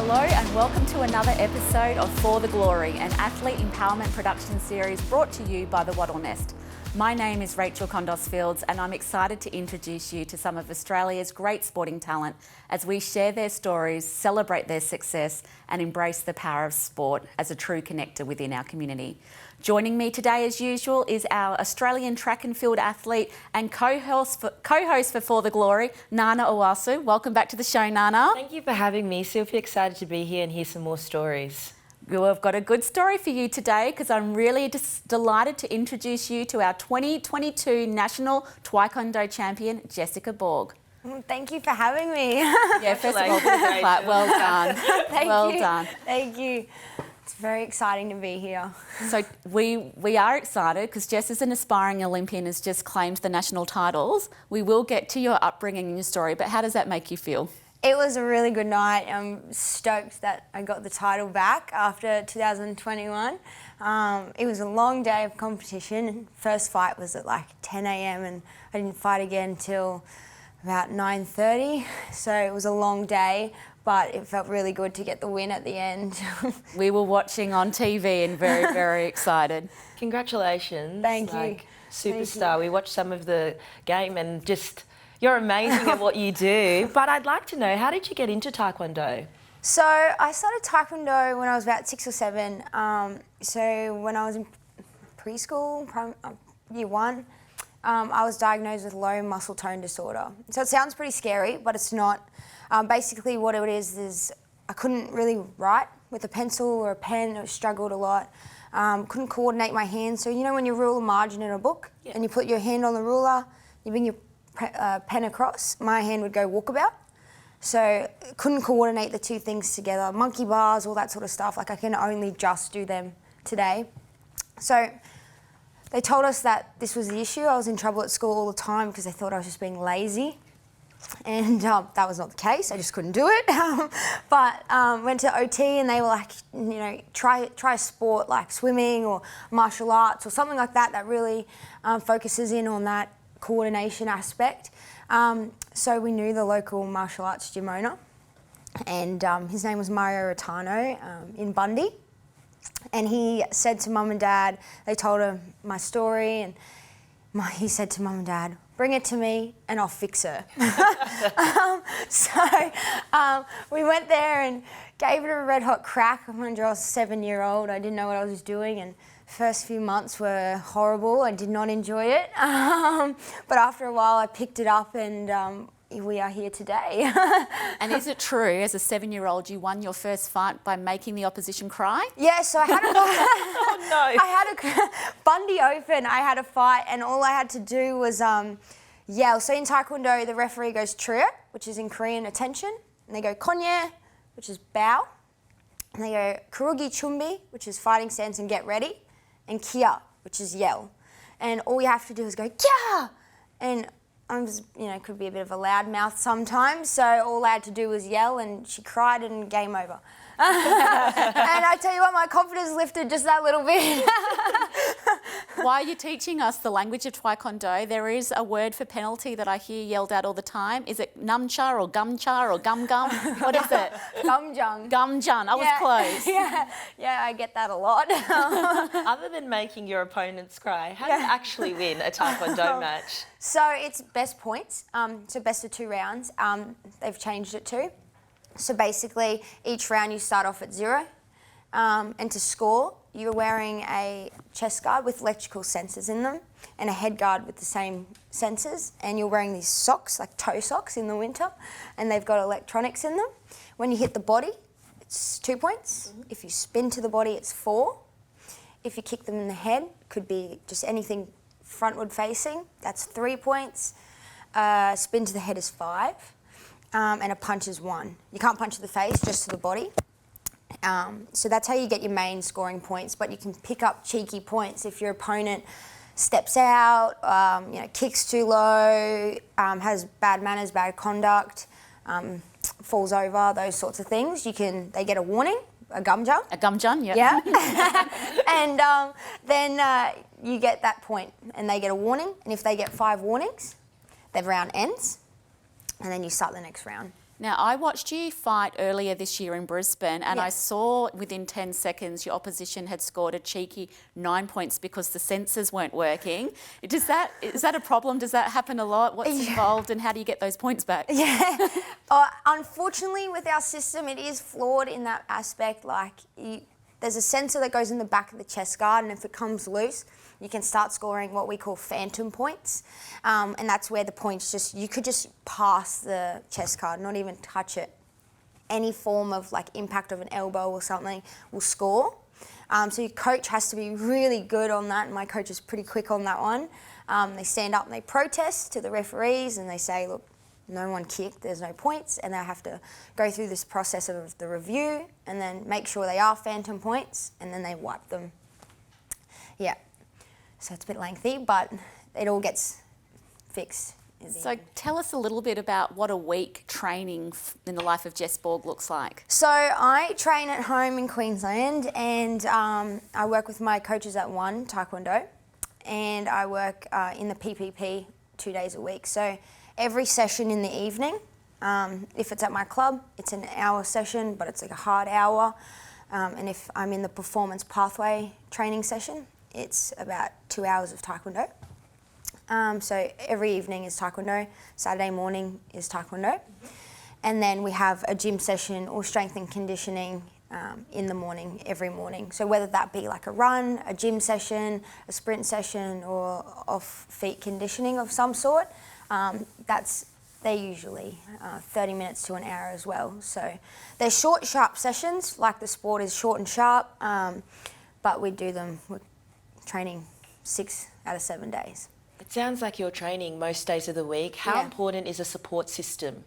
Hello and welcome to another episode of For the Glory, an athlete empowerment production series brought to you by the Wattle Nest. My name is Rachel Condos Fields and I'm excited to introduce you to some of Australia's great sporting talent as we share their stories, celebrate their success and embrace the power of sport as a true connector within our community. Joining me today as usual is our Australian track and field athlete and co-host for the Glory, Nana Owasu. Welcome back to the show, Nana. Thank you for having me. Super excited to be here and hear some more stories. We've got a good story for you today because I'm really delighted to introduce you to our 2022 National Taekwondo Champion, Jessica Borg. Thank you for having me. Yeah, first of all, well done. Thank you. Done. Thank you. It's very exciting to be here. So we are excited because Jess is an aspiring Olympian, has just claimed the national titles. We will get to your upbringing and your story, but how does that make you feel? It was a really good night. I'm stoked that I got the title back after 2021. It was a long day of competition. First fight was at like 10 a.m. and I didn't fight again till about 9:30. So it was a long day, but it felt really good to get the win at the end. We were watching on TV and very, very excited. Congratulations. Thank you. Superstar. Thank you. We watched some of the game and just, you're amazing at what you do. But I'd like to know, how did you get into Taekwondo? So I started Taekwondo when I was about 6 or 7. So when I was in preschool, year 1, I was diagnosed with low muscle tone disorder. So it sounds pretty scary, but it's not. Basically what it is I couldn't really write with a pencil or a pen. I struggled a lot. Couldn't coordinate my hands. So you know when you rule a margin in a book and you put your hand on the ruler, you bring your pen across, my hand would go walkabout. So couldn't coordinate the two things together. Monkey bars, all that sort of stuff. Like I can only just do them today. So they told us that this was the issue. I was in trouble at school all the time because they thought I was just being lazy. And that was not the case. I just couldn't do it. But went to OT and they were like, you know, try a sport like swimming or martial arts or something like that that really focuses in on that coordination aspect. So we knew the local martial arts gym owner and his name was Mario Rotano in Bundy. And he said to Mum and Dad, they told him my story and he said to Mum and Dad, bring it to me and I'll fix her. So we went there and gave it a red hot crack. When I was a 7-year-old, I didn't know what I was doing and first few months were horrible. I did not enjoy it. But after a while I picked it up and we are here today. And is it true, as a 7-year-old, you won your first fight by making the opposition cry? Yeah, so I had a Oh no. I had a Bundy Open. I had a fight, and all I had to do was yell. So in Taekwondo, the referee goes "Trio," which is in Korean attention, and they go "Konye," which is bow, and they go "Kurugi Chumbi," which is fighting stance and get ready, and "Kia," which is yell. And all you have to do is go "Kia," and I'm just, you know, could be a bit of a loud mouth sometimes, so all I had to do was yell and she cried and game over. And I tell you what, my confidence lifted just that little bit. While you're teaching us the language of Taekwondo, there is a word for penalty that I hear yelled out all the time. Is it numcha or gumcha or gum? What is it? Gumjung. Gumjun. I was close. Yeah, I get that a lot. Other than making your opponents cry, how do you actually win a Taekwondo match? So it's best points, so best of 2 rounds. They've changed it to. So basically, each round you start off at 0, and to score, you're wearing a chest guard with electrical sensors in them, and a head guard with the same sensors, and you're wearing these socks, like toe socks in the winter, and they've got electronics in them. When you hit the body, it's 2 points. If you spin to the body, it's 4. If you kick them in the head, could be just anything frontward facing, that's 3 points. Spin to the head is 5. And a punch is 1. You can't punch to the face, just to the body. So that's how you get your main scoring points, but you can pick up cheeky points if your opponent steps out, you know, kicks too low, has bad manners, bad conduct, falls over, those sorts of things. They get a warning, a gumjung. A gumjun, yeah. Yeah. And then you get that point and they get a warning. And if they get 5 warnings, their round ends. And then you start the next round. Now, I watched you fight earlier this year in Brisbane, and I Yes. saw within 10 seconds your opposition had scored a cheeky 9 points because the sensors weren't working. Is that a problem? Does that happen a lot? What's involved, and how do you get those points back? Yeah. Unfortunately, with our system, it is flawed in that aspect. There's a sensor that goes in the back of the chest guard, and if it comes loose, you can start scoring what we call phantom points. And that's where the points you could just pass the chest guard, not even touch it. Any form of impact of an elbow or something will score. So your coach has to be really good on that, and my coach is pretty quick on that one. They stand up and they protest to the referees, and they say, look, no one kicked, there's no points, and they have to go through this process of the review and then make sure they are phantom points, and then they wipe them. Yeah, so it's a bit lengthy, but it all gets fixed. So tell us a little bit about what a week training in the life of Jess Borg looks like. So I train at home in Queensland, and I work with my coaches at One Taekwondo, and I work in the PPP 2 days a week. So every session in the evening, if it's at my club, it's an hour session, but it's a hard hour. And if I'm in the performance pathway training session, it's about 2 hours of Taekwondo. So every evening is Taekwondo, Saturday morning is Taekwondo. And then we have a gym session or strength and conditioning in the morning, every morning. So whether that be a run, a gym session, a sprint session, or off-feet conditioning of some sort, they're usually 30 minutes to an hour as well. So they're short, sharp sessions, like the sport is short and sharp, but we're training 6 out of 7 days. It sounds like you're training most days of the week. How important is a support system?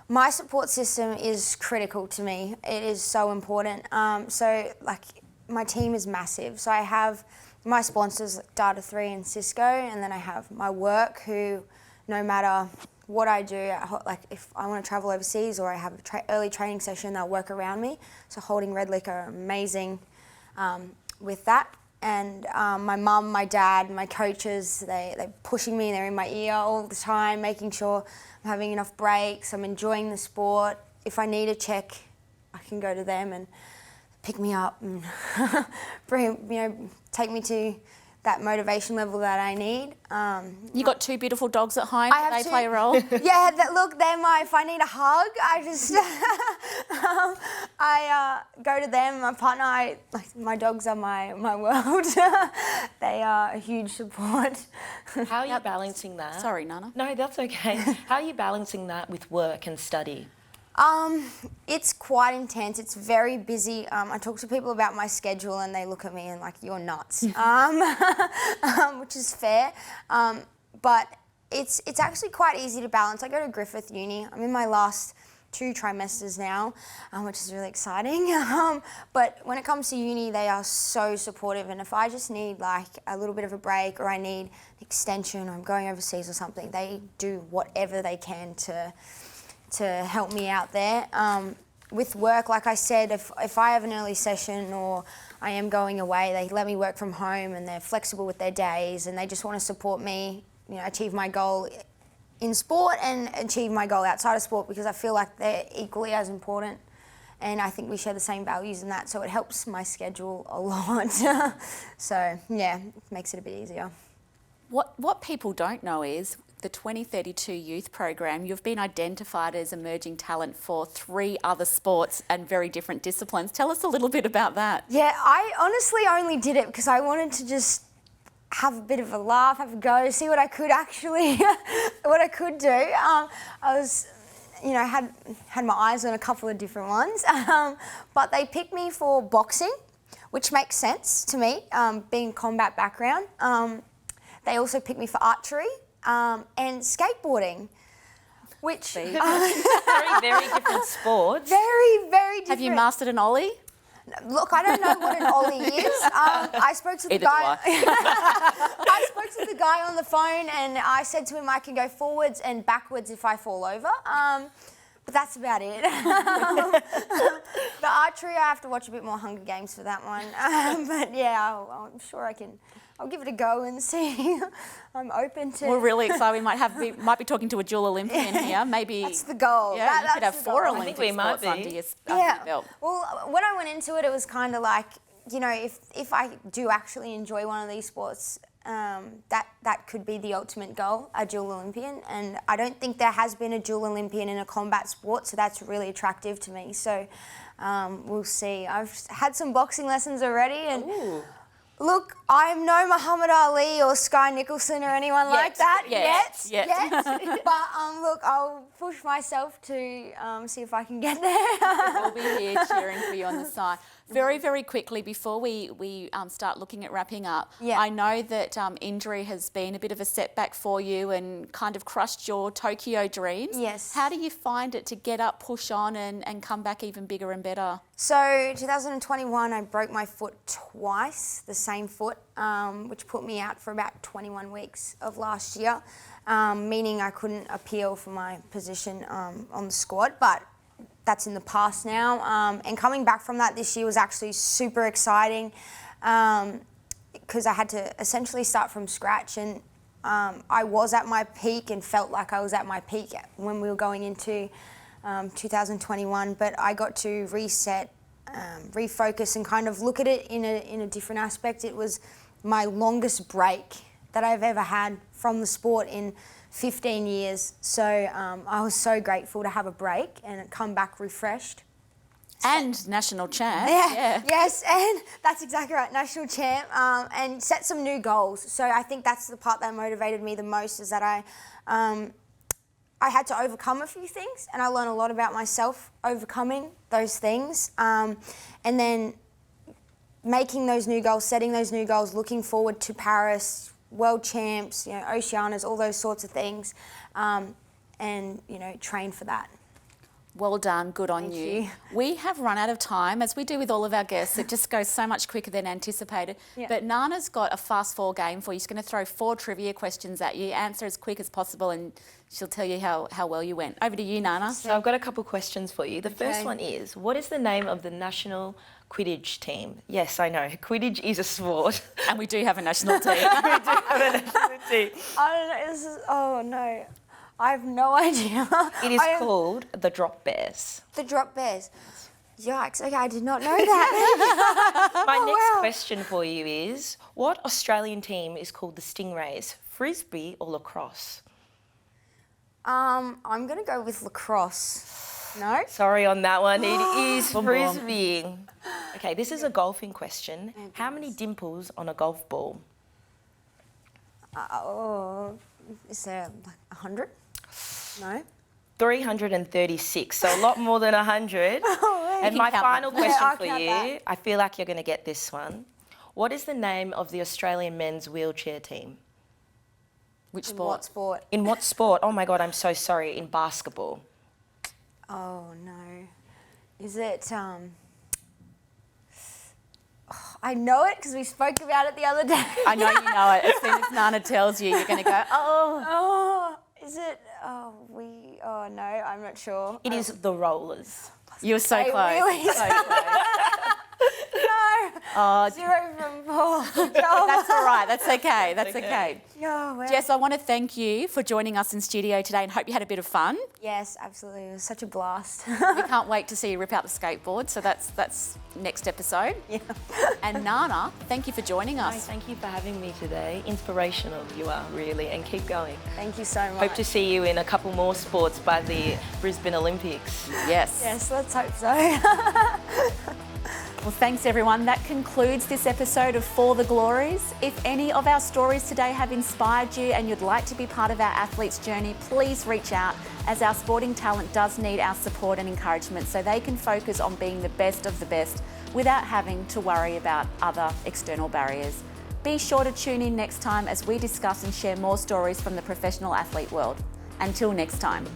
My support system is critical to me. It is so important. My team is massive. So I have my sponsors, Data3 and Cisco, and then I have my work, who, no matter what I do, if I want to travel overseas or I have an early training session, they'll work around me. So Holding Red Lick are amazing with that. And my mum, my dad, my coaches, they're pushing me, they're in my ear all the time, making sure I'm having enough breaks, I'm enjoying the sport. If I need a check, I can go to them and pick me up and take me to that motivation level that I need. You got 2 beautiful dogs at home. Do they play a role? Yeah, if I need a hug, I just I go to them. My partner, my dogs are my world. They are a huge support. How are you balancing that? Sorry, Nana. No, that's okay. How are you balancing that with work and study? It's quite intense. It's very busy. I talk to people about my schedule and they look at me and you're nuts, which is fair. But it's actually quite easy to balance. I go to Griffith Uni. I'm in my last 2 trimesters now, which is really exciting. But when it comes to uni, they are so supportive. And if I just need a little bit of a break, or I need an extension, or I'm going overseas or something, they do whatever they can to help me out there. With work, like I said, if I have an early session or I am going away, they let me work from home, and they're flexible with their days, and they just want to support me, achieve my goal in sport and achieve my goal outside of sport, because I feel like they're equally as important, and I think we share the same values in that, so it helps my schedule a lot. So yeah, it makes it a bit easier. What people don't know is the 2032 youth program, you've been identified as emerging talent for 3 other sports and very different disciplines. Tell us a little bit about that. Yeah, I honestly only did it because I wanted to just have a bit of a laugh, have a go, see what I could actually, what I could do. I was, had my eyes on a couple of different ones, but they picked me for boxing, which makes sense to me, being combat background. They also picked me for archery. And skateboarding, which very, very different sports. Very, very different. Have you mastered an ollie? Look, I don't know what an ollie is. I spoke to the guy. I spoke to the guy on the phone, and I said to him I can go forwards and backwards if I fall over. But that's about it. The archery, I have to watch a bit more Hunger Games for that one. But yeah, I'm sure I'll give it a go and see. I'm open to. We're really excited. We might be talking to a dual Olympian here. Maybe that's the goal. Yeah, you could have the 4 goal. Olympic we might sports be. under your belt. Well, when I went into it, it was kind of like, you know, if I do actually enjoy one of these sports, that could be the ultimate goal, a dual Olympian. And I don't think there has been a dual Olympian in a combat sport, so that's really attractive to me. So we'll see. I've had some boxing lessons already, and look, I'm no Muhammad Ali or Sky Nicholson or anyone like that yet. But look, I'll push myself to see if I can get there. We'll be here cheering for you on the side. Very, very quickly, before we start looking at wrapping up, I know that injury has been a bit of a setback for you and kind of crushed your Tokyo dreams. Yes. How do you find it to get up, push on and come back even bigger and better? So 2021, I broke my foot twice, the same foot, which put me out for about 21 weeks of last year, meaning I couldn't appeal for my position on the squad, but that's in the past now. And coming back from that this year was actually super exciting because I had to essentially start from scratch, and I was at my peak and felt like I was at my peak when we were going into 2021, but I got to reset, refocus and kind of look at it in a different aspect. It was my longest break that I've ever had from the sport in 15 years. So I was so grateful to have a break and come back refreshed. And national champ. Yeah. Yes, and that's exactly right, national champ, and set some new goals. So I think that's the part that motivated me the most, is that I had to overcome a few things, and I learned a lot about myself overcoming those things, and then making those new goals, setting those new goals, looking forward to Paris, world champs, you know, Oceanas, all those sorts of things, and, you know, train for that. Well done, good on Thank you. you. We have run out of time, as we do with all of our guests. It just goes so much quicker than anticipated. Yeah. But Nana's got a fast 4 game for you. She's going to throw 4 trivia questions at you. Answer as quick as possible and she'll tell you how well you went. Over to you, Nana. So I've got a couple questions for you. The first one is, what is the name of the national Quidditch team? Yes, I know, Quidditch is a sport. And we do have a national team. I don't know, oh no. I have no idea. It is called the Drop Bears. The Drop Bears. Yikes, okay, I did not know that. My next question for you is, what Australian team is called the Stingrays? Frisbee or lacrosse? I'm going to go with lacrosse. No? Sorry on that one, it is Frisbee. Okay, this is a golfing question. How many dimples on a golf ball? Is there like 100? No? 336, so a lot more than 100. And my final question I'll for count you, that. I feel like you're going to get this one. What is the name of the Australian men's wheelchair team? Which In sport? what sport? In what sport? Oh my God, I'm so sorry. In basketball. Oh no. Is it, I know it because we spoke about it the other day. I know you know it. As soon as Nana tells you, you're going to go, oh. Is it, oh no, I'm not sure. It is the rollers. You were so Hey, close. really? So close. No. 0 from 4. That's all right. That's okay. That's okay. Oh, wow. Jess, I want to thank you for joining us in studio today and hope you had a bit of fun. Yes, absolutely. It was such a blast. We can't wait to see you rip out the skateboard. So that's next episode. Yeah. And Nana, thank you for joining No, us. thank you for having me today. Inspirational you are, really, and keep going. Thank you so much. Hope to see you in a couple more sports by the Brisbane Olympics. Yes. Yes, let's hope so. Well, thanks everyone. That concludes this episode of For the Glories. If any of our stories today have inspired you and you'd like to be part of our athletes' journey, please reach out, as our sporting talent does need our support and encouragement so they can focus on being the best of the best without having to worry about other external barriers. Be sure to tune in next time as we discuss and share more stories from the professional athlete world. Until next time.